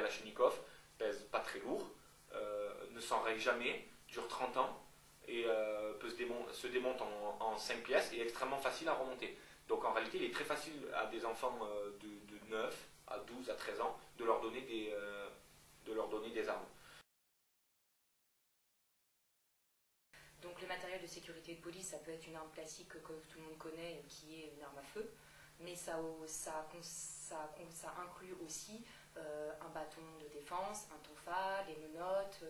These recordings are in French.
Kalachnikov, pèse pas très lourd, ne s'enraye jamais, dure 30 ans, et se démonte en 5 pièces et est extrêmement facile à remonter. Donc en réalité, il est très facile à des enfants de 9 à 12 à 13 ans de leur donner des armes. Donc le matériel de sécurité de police, ça peut être une arme classique que tout le monde connaît, qui est une arme à feu, mais ça inclut aussi un bâton de défense, un tonfa, des menottes,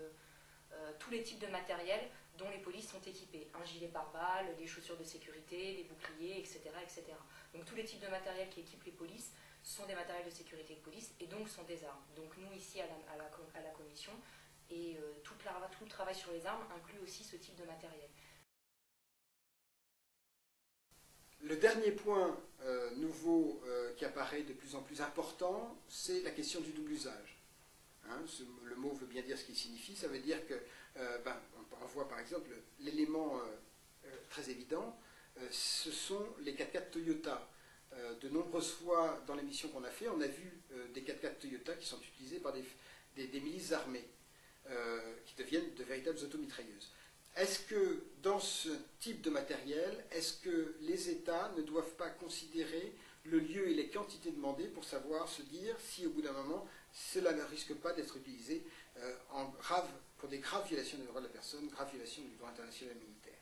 tous les types de matériel dont les polices sont équipées. Un gilet pare-balles, des chaussures de sécurité, des boucliers, etc., etc. Donc tous les types de matériel qui équipent les polices sont des matériels de sécurité de police et donc sont des armes. Donc nous ici à la commission, et tout le travail sur les armes inclut aussi ce type de matériel. Le dernier point nouveau qui apparaît de plus en plus important, c'est la question du double usage. Hein, le mot veut bien dire ce qu'il signifie. Ça veut dire que, on voit par exemple l'élément très évident, ce sont les 4x4 Toyota. De nombreuses fois dans l'émission qu'on a fait, on a vu des 4x4 Toyota qui sont utilisés par des milices armées, qui deviennent de véritables automitrailleuses. Est-ce que dans ce type de matériel, est-ce que les États ne doivent pas considérer le lieu et les quantités demandées pour savoir se dire si au bout d'un moment cela ne risque pas d'être utilisé pour des graves violations des droits de la personne, graves violations du droit international militaire?